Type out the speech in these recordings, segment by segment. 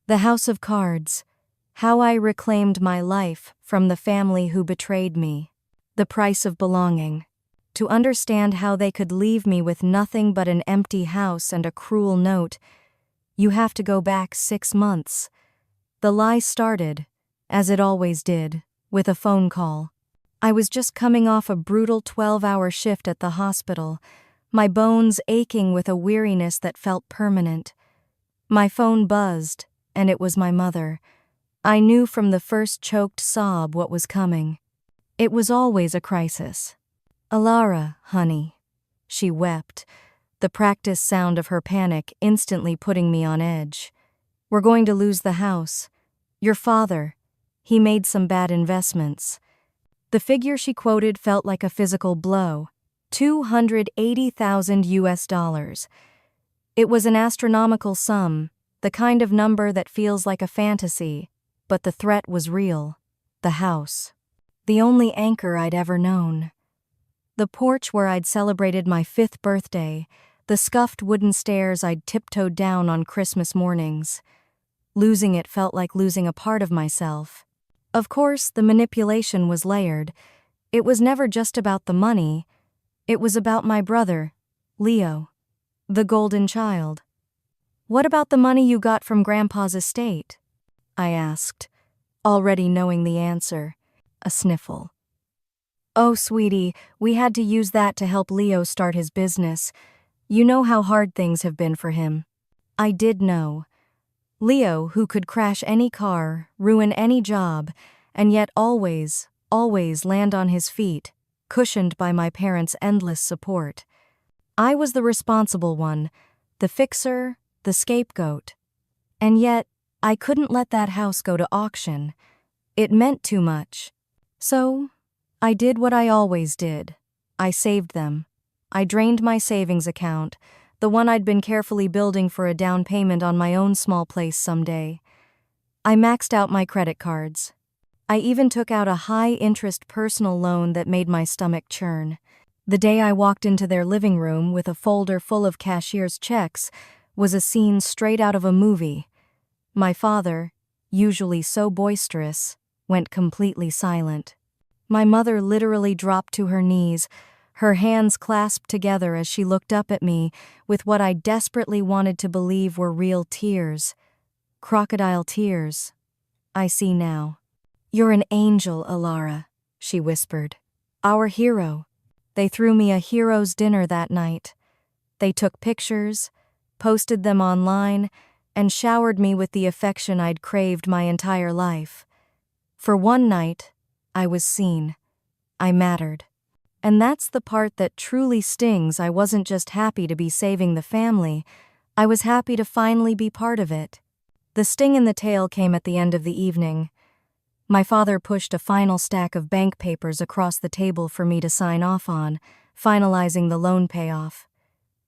The House of Cards. How I reclaimed my life from the family who betrayed me. The price of belonging. To understand how they could leave me with nothing but an empty house and a cruel note, you have to go back 6 months. The lie started, as it always did, with a phone call. I was just coming off a brutal 12-hour shift at the hospital, my bones aching with a weariness that felt permanent. My phone buzzed, and it was my mother. I knew from the first choked sob what was coming. It was always a crisis. "Alara, honey," she wept, the practiced sound of her panic instantly putting me on edge. "We're going to lose the house. Your father, he made some bad investments." The figure she quoted felt like a physical blow. $280,000. It was an astronomical sum, the kind of number that feels like a fantasy, but the threat was real. The house. The only anchor I'd ever known. The porch where I'd celebrated my 5th birthday, the scuffed wooden stairs I'd tiptoed down on Christmas mornings. Losing it felt like losing a part of myself. Of course, the manipulation was layered. It was never just about the money. It was about my brother, Leo, the golden child. "What about the money you got from Grandpa's estate?" I asked, already knowing the answer. A sniffle. "Oh, sweetie, we had to use that to help Leo start his business. You know how hard things have been for him." I did know. Leo, who could crash any car, ruin any job, and yet always land on his feet, cushioned by my parents' endless support. I was the responsible one, the fixer, the scapegoat. And yet, I couldn't let that house go to auction. It meant too much. So, I did what I always did. I saved them. I drained my savings account, the one I'd been carefully building for a down payment on my own small place someday. I maxed out my credit cards. I even took out a high-interest personal loan that made my stomach churn. The day I walked into their living room with a folder full of cashier's checks was a scene straight out of a movie. My father, usually so boisterous, went completely silent. My mother literally dropped to her knees, her hands clasped together as she looked up at me with what I desperately wanted to believe were real tears. Crocodile tears. I see now. "You're an angel, Alara," she whispered. "Our hero." They threw me a hero's dinner that night. They took pictures, posted them online, and showered me with the affection I'd craved my entire life. For one night, I was seen. I mattered. And that's the part that truly stings. I wasn't just happy to be saving the family, I was happy to finally be part of it. The sting in the tail came at the end of the evening. My father pushed a final stack of bank papers across the table for me to sign off on, finalizing the loan payoff.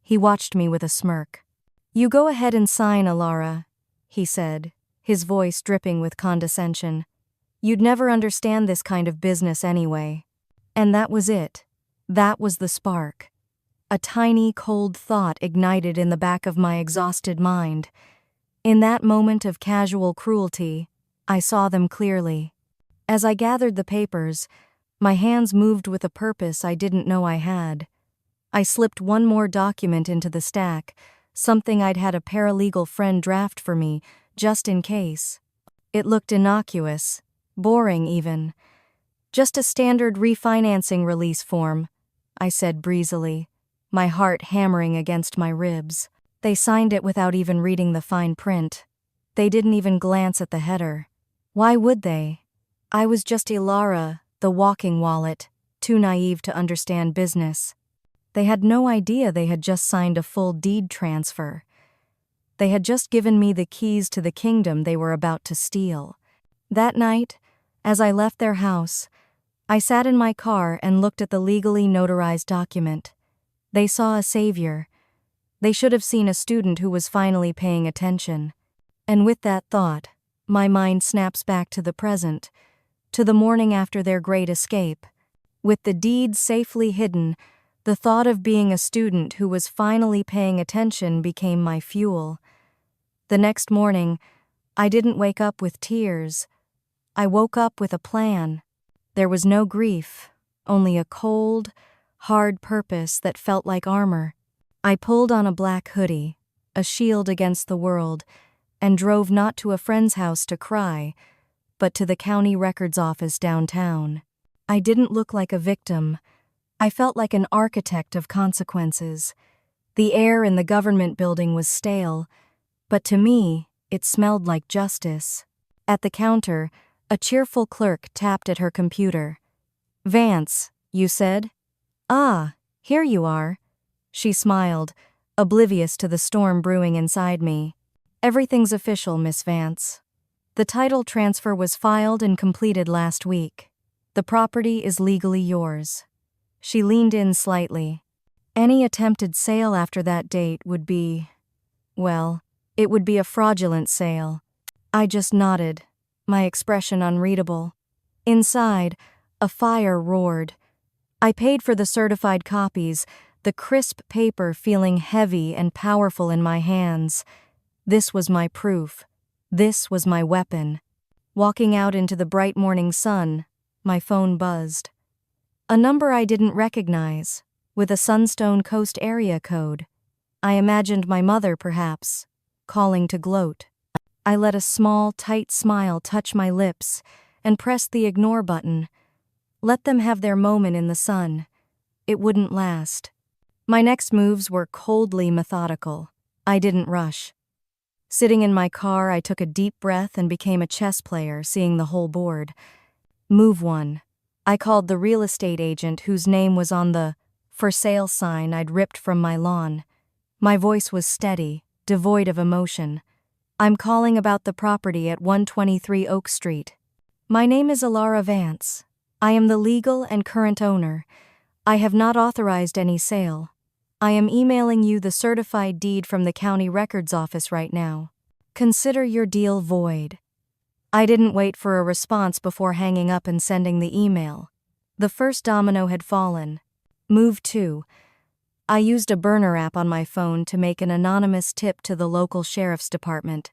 He watched me with a smirk. "You go ahead and sign, Alara," he said, his voice dripping with condescension. "You'd never understand this kind of business anyway." And that was it. That was the spark. A tiny, cold thought ignited in the back of my exhausted mind. In that moment of casual cruelty, I saw them clearly. As I gathered the papers, my hands moved with a purpose I didn't know I had. I slipped one more document into the stack, something I'd had a paralegal friend draft for me, just in case. It looked innocuous, boring even. "Just a standard refinancing release form," I said breezily, my heart hammering against my ribs. They signed it without even reading the fine print. They didn't even glance at the header. Why would they? I was just Alara, the walking wallet, too naive to understand business. They had no idea they had just signed a full deed transfer. They had just given me the keys to the kingdom they were about to steal. That night, as I left their house, I sat in my car and looked at the legally notarized document. They saw a savior. They should have seen a student who was finally paying attention. And with that thought, my mind snaps back to the present, to the morning after their great escape. With the deed safely hidden, the thought of being a student who was finally paying attention became my fuel. The next morning, I didn't wake up with tears. I woke up with a plan. There was no grief, only a cold, hard purpose that felt like armor. I pulled on a black hoodie, a shield against the world, and drove not to a friend's house to cry, but to the county records office downtown. I didn't look like a victim. I felt like an architect of consequences. The air in the government building was stale, but to me, it smelled like justice. At the counter, a cheerful clerk tapped at her computer. "Vance, you said?" "Ah, here you are." She smiled, oblivious to the storm brewing inside me. "Everything's official, Miss Vance. The title transfer was filed and completed last week. The property is legally yours." She leaned in slightly. "Any attempted sale after that date would be, well, it would be a fraudulent sale." I just nodded, my expression unreadable. Inside, a fire roared. I paid for the certified copies, the crisp paper feeling heavy and powerful in my hands. This was my proof. This was my weapon. Walking out into the bright morning sun, my phone buzzed. A number I didn't recognize, with a Sunstone Coast area code. I imagined my mother, perhaps, calling to gloat. I let a small, tight smile touch my lips and pressed the ignore button. Let them have their moment in the sun. It wouldn't last. My next moves were coldly methodical. I didn't rush. Sitting in my car, I took a deep breath and became a chess player, seeing the whole board. Move 1. I called the real estate agent whose name was on the "for sale" sign I'd ripped from my lawn. My voice was steady, devoid of emotion. "I'm calling about the property at 123 Oak Street. My name is Alara Vance. I am the legal and current owner. I have not authorized any sale. I am emailing you the certified deed from the county records office right now. Consider your deal void." I didn't wait for a response before hanging up and sending the email. The first domino had fallen. Move 2. I used a burner app on my phone to make an anonymous tip to the local sheriff's department.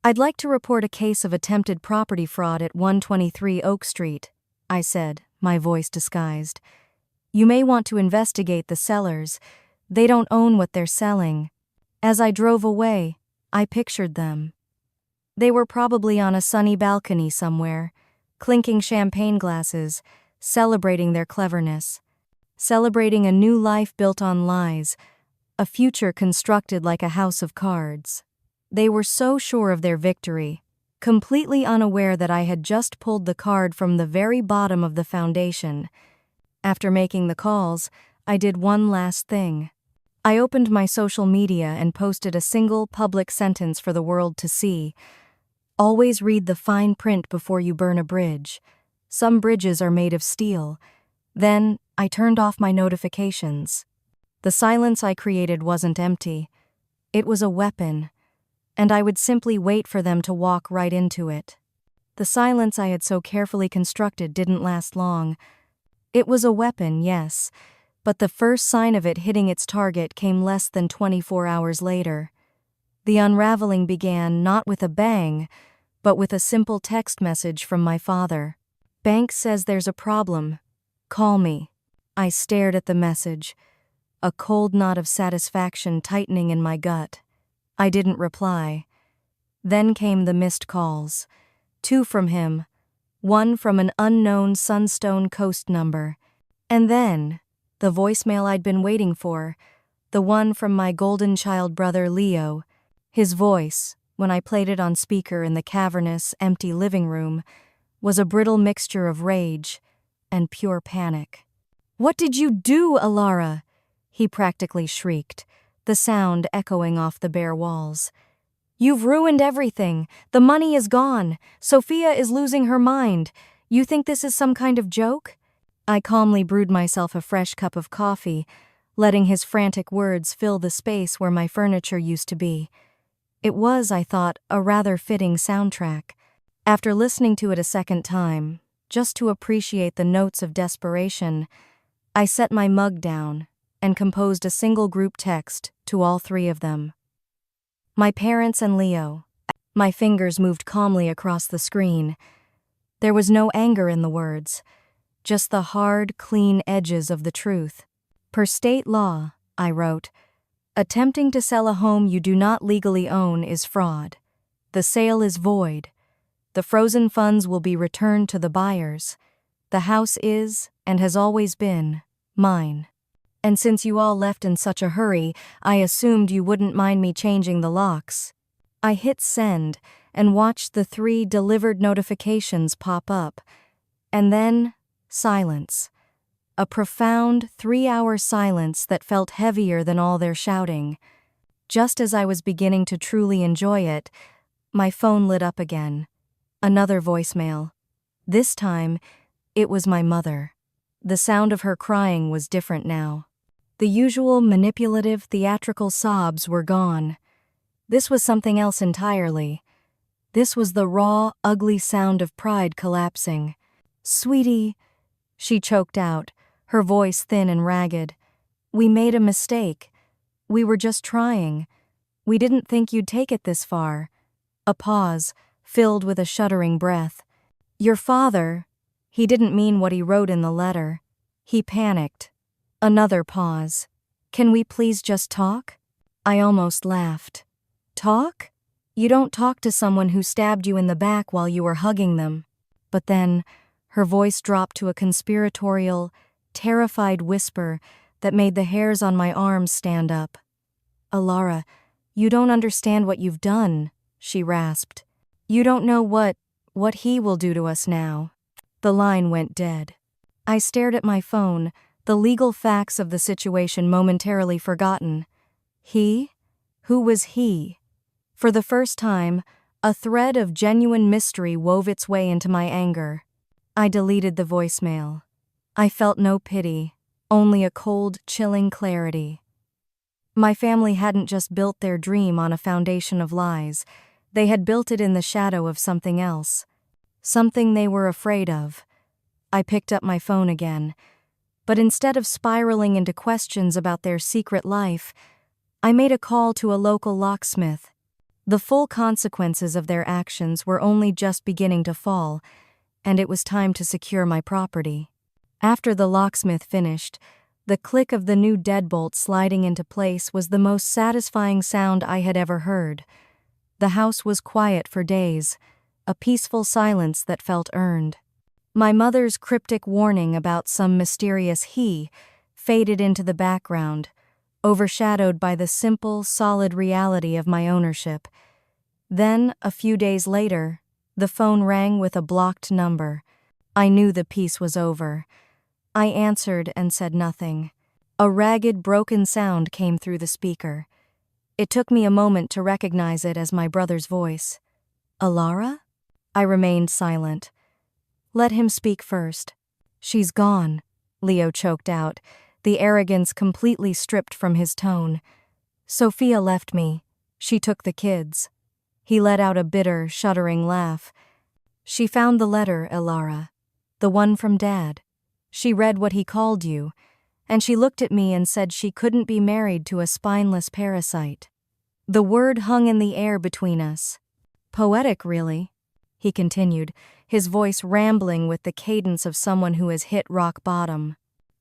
"I'd like to report a case of attempted property fraud at 123 Oak Street," I said, my voice disguised. "You may want to investigate the sellers. They don't own what they're selling." As I drove away, I pictured them. They were probably on a sunny balcony somewhere, clinking champagne glasses, celebrating their cleverness, celebrating a new life built on lies, a future constructed like a house of cards. They were so sure of their victory, completely unaware that I had just pulled the card from the very bottom of the foundation. After making the calls, I did one last thing. I opened my social media and posted a single public sentence for the world to see. Always read the fine print before you burn a bridge. Some bridges are made of steel. Then, I turned off my notifications. The silence I created wasn't empty. It was a weapon, and I would simply wait for them to walk right into it. The silence I had so carefully constructed didn't last long. It was a weapon, yes, but the first sign of it hitting its target came less than 24 hours later. The unraveling began not with a bang, but with a simple text message from my father. "Bank says there's a problem. Call me." I stared at the message, a cold knot of satisfaction tightening in my gut. I didn't reply. Then came the missed calls. 2 from him, 1 from an unknown Sunstone Coast number. And then, the voicemail I'd been waiting for, the one from my golden child brother Leo. His voice, when I played it on speaker in the cavernous, empty living room, was a brittle mixture of rage and pure panic. "What did you do, Alara?" he practically shrieked, the sound echoing off the bare walls. "You've ruined everything. The money is gone. Sophia is losing her mind. You think this is some kind of joke?" I calmly brewed myself a fresh cup of coffee, letting his frantic words fill the space where my furniture used to be. It was, I thought, a rather fitting soundtrack. After listening to it a second time, just to appreciate the notes of desperation, I set my mug down and composed a single group text to all 3 of them. My parents and Leo. My fingers moved calmly across the screen. There was no anger in the words, just the hard, clean edges of the truth. Per state law, I wrote, attempting to sell a home you do not legally own is fraud. The sale is void. The frozen funds will be returned to the buyers. The house is, and has always been, mine. And since you all left in such a hurry, I assumed you wouldn't mind me changing the locks. I hit send and watched the 3 delivered notifications pop up. And then, silence. A profound 3-hour silence that felt heavier than all their shouting. Just as I was beginning to truly enjoy it, my phone lit up again. Another voicemail. This time, it was my mother. The sound of her crying was different now. The usual manipulative, theatrical sobs were gone. This was something else entirely. This was the raw, ugly sound of pride collapsing. "Sweetie," she choked out, her voice thin and ragged. "We made a mistake. We were just trying. We didn't think you'd take it this far." A pause, filled with a shuddering breath. "Your father, he didn't mean what he wrote in the letter. He panicked." Another pause. "Can we please just talk?" I almost laughed. "Talk? You don't talk to someone who stabbed you in the back while you were hugging them." But then, her voice dropped to a conspiratorial, terrified whisper that made the hairs on my arms stand up. "Alara, you don't understand what you've done," she rasped. "You don't know what he will do to us now." The line went dead. I stared at my phone, the legal facts of the situation momentarily forgotten. He? Who was he? For the first time, a thread of genuine mystery wove its way into my anger. I deleted the voicemail. I felt no pity, only a cold, chilling clarity. My family hadn't just built their dream on a foundation of lies. They had built it in the shadow of something else. Something they were afraid of. I picked up my phone again. But instead of spiraling into questions about their secret life, I made a call to a local locksmith. The full consequences of their actions were only just beginning to fall, and it was time to secure my property. After the locksmith finished, the click of the new deadbolt sliding into place was the most satisfying sound I had ever heard. The house was quiet for days, a peaceful silence that felt earned. My mother's cryptic warning about some mysterious he faded into the background, overshadowed by the simple, solid reality of my ownership. Then, a few days later, the phone rang with a blocked number. I knew the piece was over. I answered and said nothing. A ragged, broken sound came through the speaker. It took me a moment to recognize it as my brother's voice. "Alara?" I remained silent. "Let him speak first." "She's gone," Leo choked out, the arrogance completely stripped from his tone. "Sophia left me. She took the kids." He let out a bitter, shuddering laugh. "She found the letter, Alara. The one from Dad. She read what he called you, and she looked at me and said she couldn't be married to a spineless parasite." The word hung in the air between us. "Poetic, really," he continued, his voice rambling with the cadence of someone who has hit rock bottom.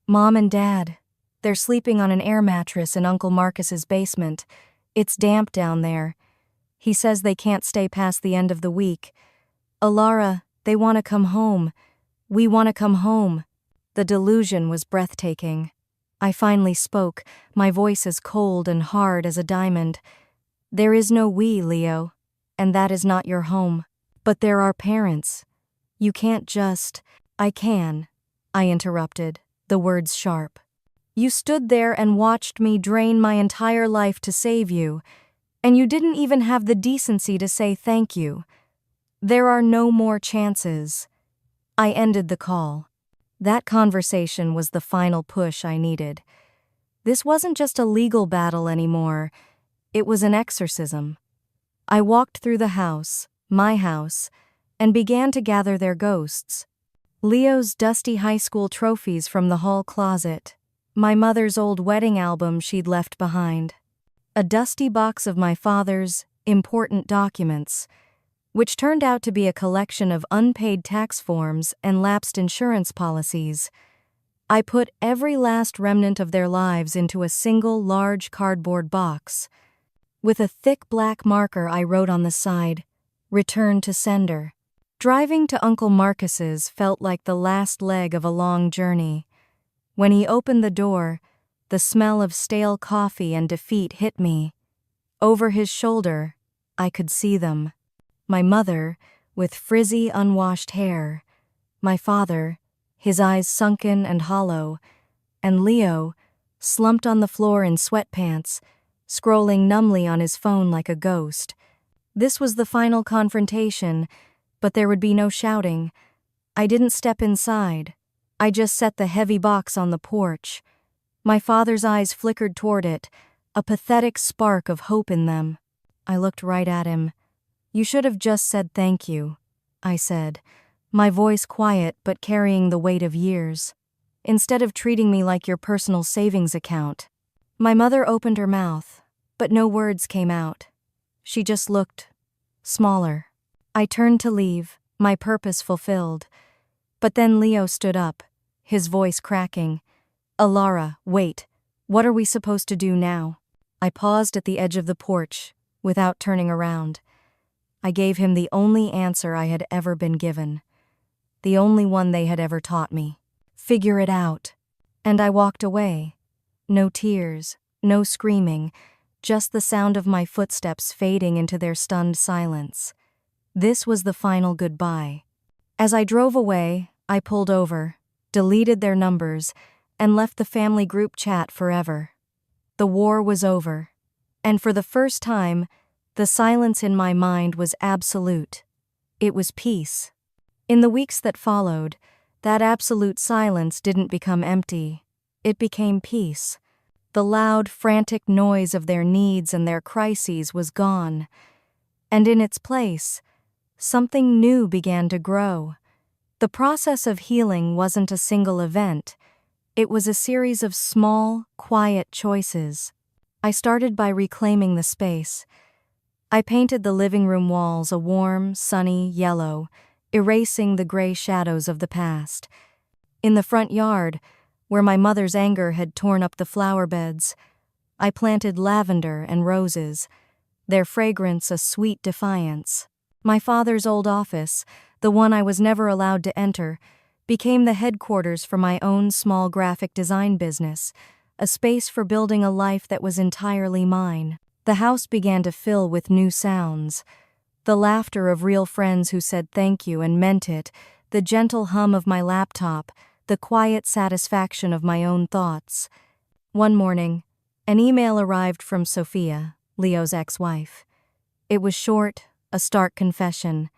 "Mom and Dad, they're sleeping on an air mattress in Uncle Marcus's basement. It's damp down there. He says they can't stay past the end of the week. Alara, they want to come home. We want to come home." The delusion was breathtaking. I finally spoke, my voice as cold and hard as a diamond. "There is no we, Leo, and that is not your home. But there are parents. You can't just—" "I can," I interrupted, the words sharp. "You stood there and watched me drain my entire life to save you, and you didn't even have the decency to say thank you. There are no more chances." I ended the call. That conversation was the final push I needed. This wasn't just a legal battle anymore. It was an exorcism. I walked through the house, my house, and began to gather their ghosts. Leo's dusty high school trophies from the hall closet, my mother's old wedding album she'd left behind, a dusty box of my father's important documents, which turned out to be a collection of unpaid tax forms and lapsed insurance policies. I put every last remnant of their lives into a single large cardboard box. With a thick black marker, I wrote on the side, "Return to sender." Driving to Uncle Marcus's felt like the last leg of a long journey. When he opened the door, the smell of stale coffee and defeat hit me. Over his shoulder, I could see them. My mother, with frizzy, unwashed hair. My father, his eyes sunken and hollow. And Leo, slumped on the floor in sweatpants, scrolling numbly on his phone like a ghost. This was the final confrontation, but there would be no shouting. I didn't step inside. I just set the heavy box on the porch. My father's eyes flickered toward it, a pathetic spark of hope in them. I looked right at him. "You should have just said thank you," I said, my voice quiet but carrying the weight of years. "Instead of treating me like your personal savings account." My mother opened her mouth, but no words came out. She just looked smaller. I turned to leave, my purpose fulfilled. But then Leo stood up, his voice cracking. "Alara, wait. What are we supposed to do now?" I paused at the edge of the porch, without turning around. I gave him the only answer I had ever been given. The only one they had ever taught me. "Figure it out." And I walked away. No tears, no screaming, just the sound of my footsteps fading into their stunned silence. This was the final goodbye. As I drove away, I pulled over, deleted their numbers, and left the family group chat forever. The war was over, and for the first time, the silence in my mind was absolute. It was peace. In the weeks that followed, that absolute silence didn't become empty. It became peace. The loud, frantic noise of their needs and their crises was gone, and in its place, something new began to grow. The process of healing wasn't a single event. It was a series of small, quiet choices. I started by reclaiming the space. I painted the living room walls a warm, sunny yellow, erasing the gray shadows of the past. In the front yard, where my mother's anger had torn up the flower beds, I planted lavender and roses, their fragrance a sweet defiance. My father's old office, the one I was never allowed to enter, became the headquarters for my own small graphic design business, a space for building a life that was entirely mine. The house began to fill with new sounds. The laughter of real friends who said thank you and meant it, the gentle hum of my laptop, the quiet satisfaction of my own thoughts. One morning, an email arrived from Sophia, Leo's ex-wife. It was short, a stark confession.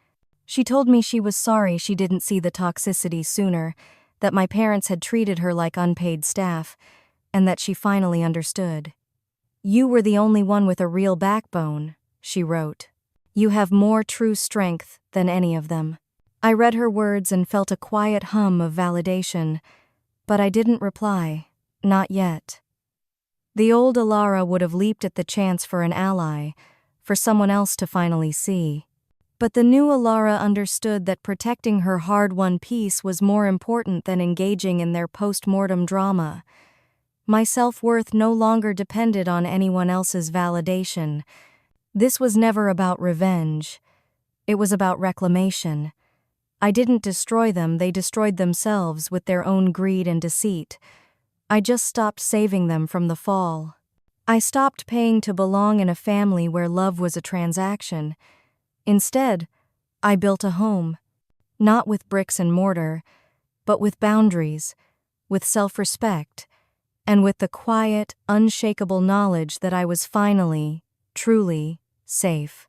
She told me she was sorry she didn't see the toxicity sooner, that my parents had treated her like unpaid staff, and that she finally understood. "You were the only one with a real backbone," she wrote. "You have more true strength than any of them." I read her words and felt a quiet hum of validation, but I didn't reply, not yet. The old Alara would have leaped at the chance for an ally, for someone else to finally see. But the new Alara understood that protecting her hard-won peace was more important than engaging in their post-mortem drama. My self-worth no longer depended on anyone else's validation. This was never about revenge. It was about reclamation. I didn't destroy them, they destroyed themselves with their own greed and deceit. I just stopped saving them from the fall. I stopped paying to belong in a family where love was a transaction. Instead, I built a home, not with bricks and mortar, but with boundaries, with self-respect, and with the quiet, unshakable knowledge that I was finally, truly, safe.